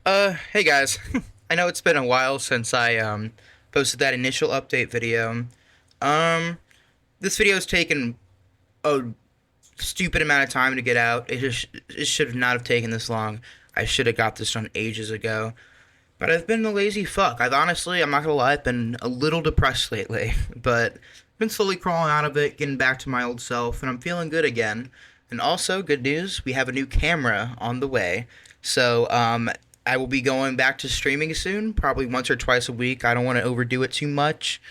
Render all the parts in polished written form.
Hey guys. I know it's been a while since I posted that initial update video. Um, this video's taken a stupid amount of time to get out. It should not have taken this long. I should have got this done ages ago. But I've been a lazy fuck. I'm not gonna lie, I've been a little depressed lately. But I've been slowly crawling out of it, getting back to my old self, and I'm feeling good again. And also, good news, we have a new camera on the way. So, I will be going back to streaming soon, probably once or twice a week. I don't want to overdo it too much.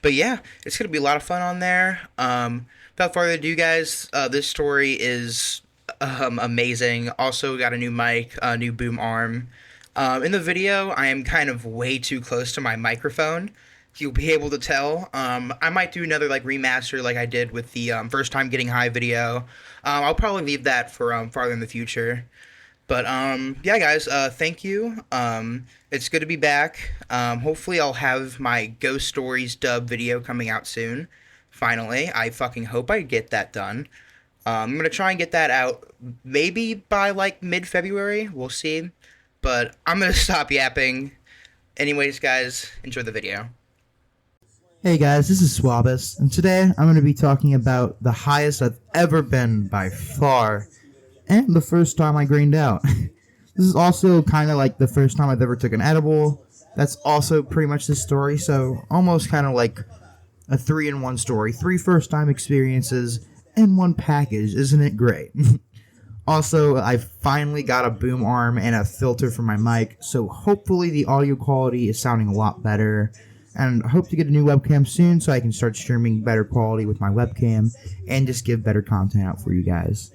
But yeah, it's going to be a lot of fun on there. Without further ado, guys, this story is amazing. Also, got a new mic, a new boom arm. In the video, I am kind of way too close to my microphone. You'll be able to tell. I might do another like remaster like I did with the first time getting high video. I'll probably leave that for farther in the future. But yeah, guys, thank you. It's good to be back. Hopefully, I'll have my Ghost Stories dub video coming out soon. Finally, I fucking hope I get that done. I'm gonna try and get that out maybe by like mid-February. We'll see. But I'm gonna stop yapping. Anyways, guys, enjoy the video. Hey guys, this is Swabus, and today I'm going to be talking about the highest I've ever been by far, and the first time I greened out. This is also kind of like the first time I've ever took an edible. That's also pretty much the story, so almost kind of like a 3-in-1 story. 3 first-time experiences in one package, isn't it great? Also, I finally got a boom arm and a filter for my mic, so hopefully the audio quality is sounding a lot better. And I hope to get a new webcam soon so I can start streaming better quality with my webcam and just give better content out for you guys.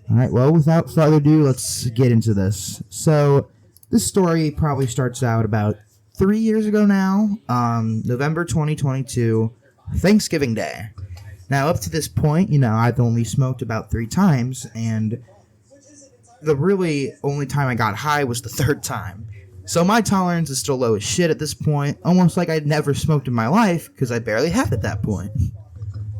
Alright, well, without further ado, let's get into this. So, this story probably starts out about 3 years ago now, November 2022, Thanksgiving Day. Now, up to this point, I've only smoked about 3 times, and the really only time I got high was the 3rd time. So my tolerance is still low as shit at this point, almost like I'd never smoked in my life, because I barely had at that point.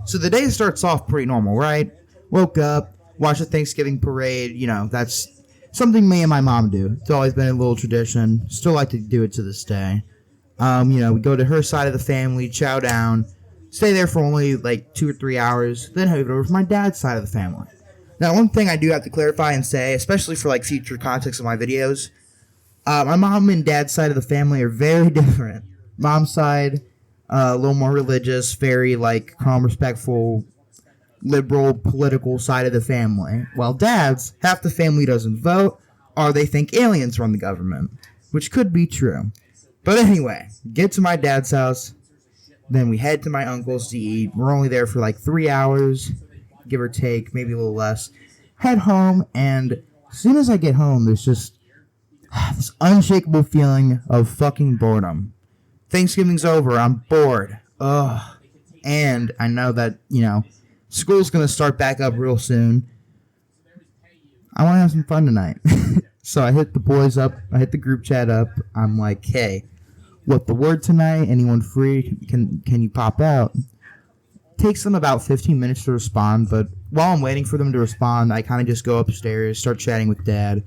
So the day starts off pretty normal, right? Woke up, watched the Thanksgiving parade, that's something me and my mom do. It's always been a little tradition, still like to do it to this day. We go to her side of the family, chow down, stay there for only like 2 or 3 hours, then head over to my dad's side of the family. Now, one thing I do have to clarify and say, especially for like future context of my videos, my mom and dad's side of the family are very different. Mom's side, a little more religious, very like calm, respectful, liberal, political side of the family. While dad's, half the family doesn't vote, or they think aliens run the government, which could be true. But anyway, get to my dad's house, then we head to my uncle's to eat. We're only there for like 3 hours, give or take, maybe a little less. Head home, and as soon as I get home, there's just this unshakable feeling of fucking boredom. Thanksgiving's over. I'm bored. Ugh. And I know that, school's going to start back up real soon. I want to have some fun tonight. So I hit the boys up. I hit the group chat up. I'm like, hey, what the word tonight? Anyone free? Can you pop out? Takes them about 15 minutes to respond, but while I'm waiting for them to respond, I kind of just go upstairs, start chatting with Dad.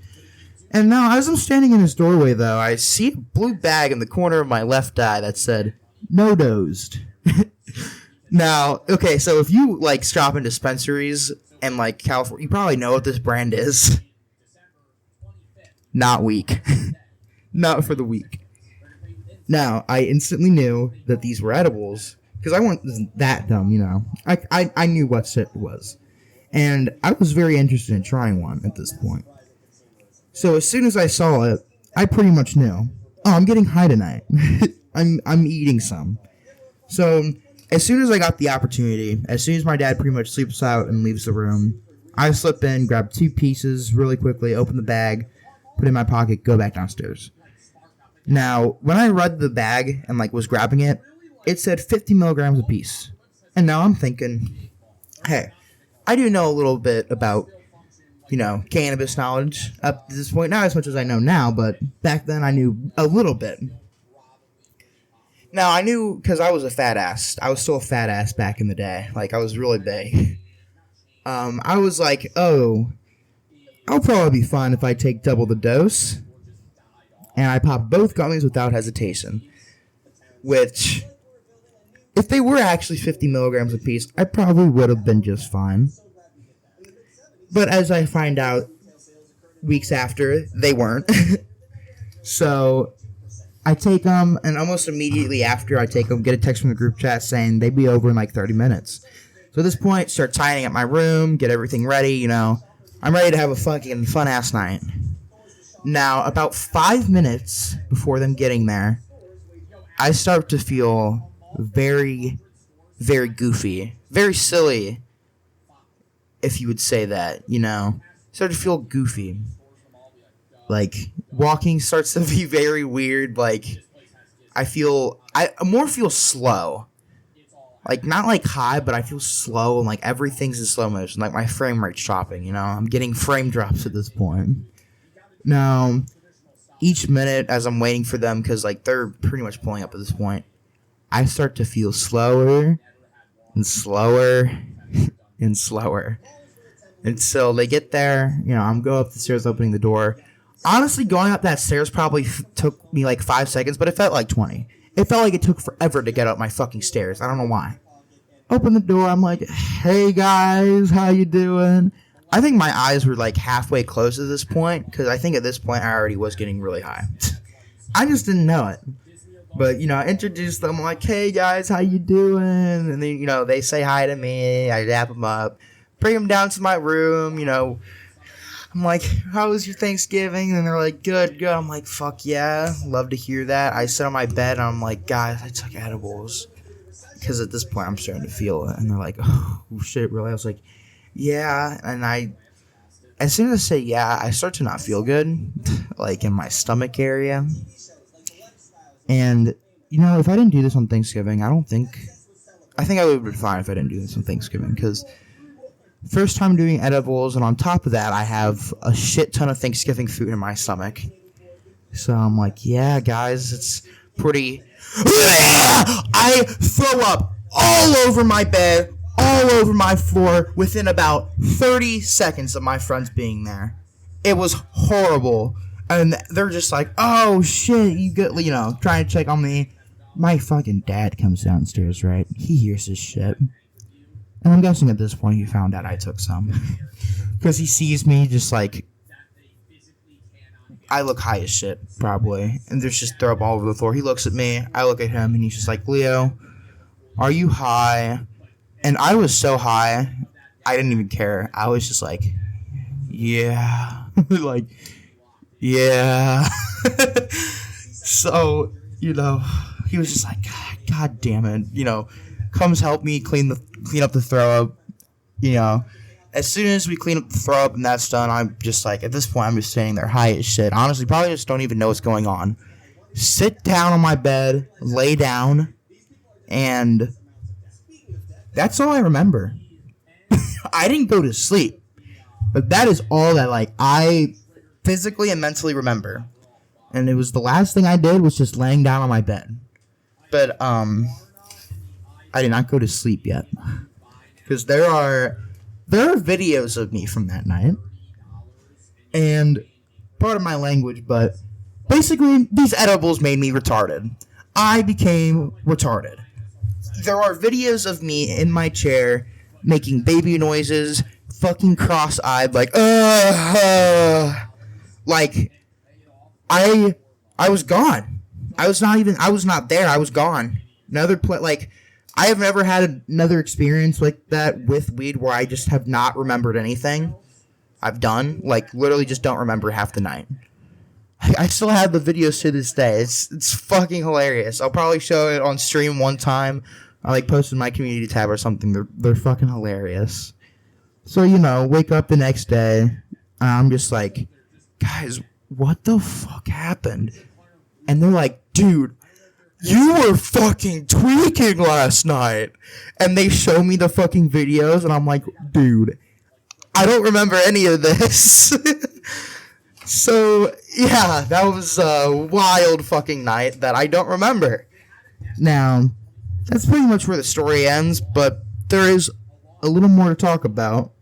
And now, as I'm standing in his doorway, though, I see a blue bag in the corner of my left eye that said, "No dozed." Now, okay, so if you, shop in dispensaries and, California, you probably know what this brand is. Not weak. Not for the weak. Now, I instantly knew that these were edibles, because I wasn't that dumb, I knew what shit was. And I was very interested in trying one at this point. So as soon as I saw it, I pretty much knew. Oh, I'm getting high tonight. I'm eating some. So as soon as I got the opportunity, as soon as my dad pretty much sleeps out and leaves the room, I slip in, grab 2 pieces really quickly, open the bag, put it in my pocket, go back downstairs. Now, when I read the bag and was grabbing it, it said 50 milligrams a piece. And now I'm thinking, hey, I do know a little bit about cannabis knowledge up to this point. Not as much as I know now, but back then I knew a little bit. Now, I knew because I was a fat ass. I was still a fat ass back in the day. I was really big. I was like, oh, I'll probably be fine if I take double the dose. and I popped both gummies without hesitation. Which, if they were actually 50 milligrams apiece, I probably would have been just fine. But as I find out weeks after, they weren't. So I take them, and almost immediately after I take them, get a text from the group chat saying they'd be over in like 30 minutes. So at this point, start tidying up my room, get everything ready, you know. I'm ready to have a fucking fun-ass night. Now, about 5 minutes before them getting there, I start to feel very, very goofy. Very silly, if you would say that, you know. Start to feel goofy. Like, walking starts to be very weird. Like, I more feel slow. Like, not like high, but I feel slow, and like everything's in slow motion. Like, my frame rate's dropping, you know? I'm getting frame drops at this point. Now, each minute as I'm waiting for them, because like they're pretty much pulling up at this point, I start to feel slower and slower and slower until they get there. You know, I'm going up the stairs, opening the door. Honestly, going up that stairs probably took me like 5 seconds, but it felt like 20. It felt like it took forever to get up my fucking stairs. I don't know why. Open the door. I'm like, hey guys, how you doing? I think my eyes were like halfway closed at this point, because I think at this point I already was getting really high. I just didn't know it. But, you know, I introduced them like, hey guys, how you doing? And then, you know, they say hi to me. I dap them up, bring them down to my room, you know. I'm like, how was your Thanksgiving? And they're like, good, good. I'm like, fuck yeah, love to hear that. I sit on my bed and I'm like, guys, I took edibles. Because at this point I'm starting to feel it. And they're like, oh shit, really? I was like, yeah. And as soon as I say yeah, I start to not feel good. Like in my stomach area. And, you know, if I didn't do this on Thanksgiving, I think I would have been fine if I didn't do this on Thanksgiving. Because first time doing edibles, and on top of that, I have a shit ton of Thanksgiving food in my stomach. So I'm like, yeah, guys, it's pretty... I throw up all over my bed, all over my floor, within about 30 seconds of my friends being there. It was horrible. And they're just like, oh, shit, you get, you know, trying to check on me. My fucking dad comes downstairs, right? He hears this shit. And I'm guessing at this point he found out I took some. Because he sees me just like... I look high as shit, probably. And there's just throw up all over the floor. He looks at me. I look at him. And he's just like, Leo, are you high? And I was so high, I didn't even care. I was just like, yeah. Like, yeah. So, you know, he was just like, God damn it. You know, comes help me clean up the throw up. You know, as soon as we clean up the throw up and that's done, I'm just like, at this point, I'm just standing there high as shit. Honestly, probably just don't even know what's going on. Sit down on my bed, lay down, and that's all I remember. I didn't go to sleep, but that is all that, like, I physically and mentally remember. And it was the last thing I did was just laying down on my bed. But, I did not go to sleep yet. Because there are videos of me from that night. And part of my language, but basically these edibles made me retarded. I became retarded. There are videos of me in my chair making baby noises, fucking cross-eyed, like, like, I was gone. I was not there. I was gone. Like, I have never had another experience like that with weed where I just have not remembered anything I've done. Like, literally just don't remember half the night. I still have the videos to this day. It's fucking hilarious. I'll probably show it on stream one time. I like post in my community tab or something. They're fucking hilarious. So, you know, wake up the next day. I'm just like, guys, what the fuck happened? And they're like, dude, you were fucking tweaking last night. And they show me the fucking videos, and I'm like, dude, I don't remember any of this. So, yeah, that was a wild fucking night that I don't remember. Now, that's pretty much where the story ends, but there is a little more to talk about.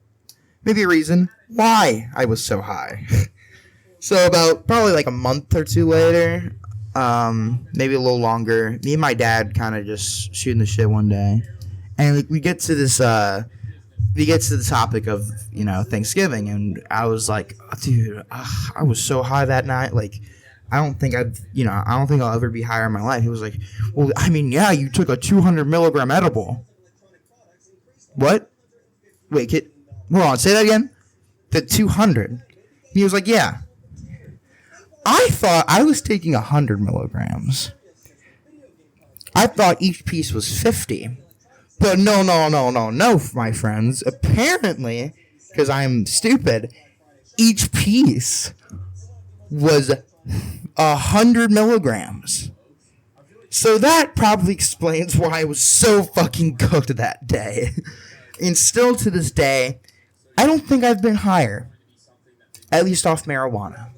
Maybe a reason why I was so high. So about probably like a month or two later, maybe a little longer, me and my dad kind of just shooting the shit one day, and we get to this topic of Thanksgiving, and I was like, dude, I was so high that night, like I don't think I'll ever be higher in my life. He was like, well, I mean, yeah, you took a 200 milligram edible. What? Wait, hold on, say that again. The 200. He was like, yeah. I thought I was taking 100 milligrams. I thought each piece was 50. But no, my friends. Apparently, because I'm stupid, each piece was 100 milligrams. So that probably explains why I was so fucking cooked that day. And still to this day, I don't think I've been higher. At least off marijuana.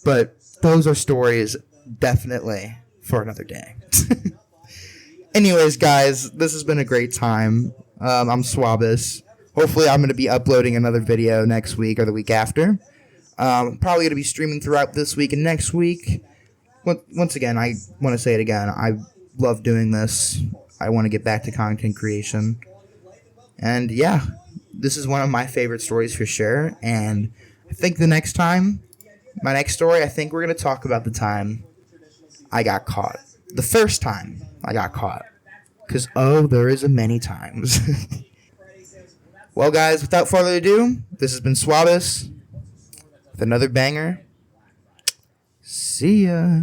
But those are stories definitely for another day. Anyways, guys, this has been a great time. I'm Swabus. Hopefully I'm going to be uploading another video next week or the week after. Probably going to be streaming throughout this week and next week. Once again, I want to say it again. I love doing this. I want to get back to content creation. And yeah, this is one of my favorite stories for sure. And I think my next story, I think we're going to talk about the time I got caught. The first time I got caught. Because, there is a many times. Well, guys, without further ado, this has been Swabus with another banger. See ya.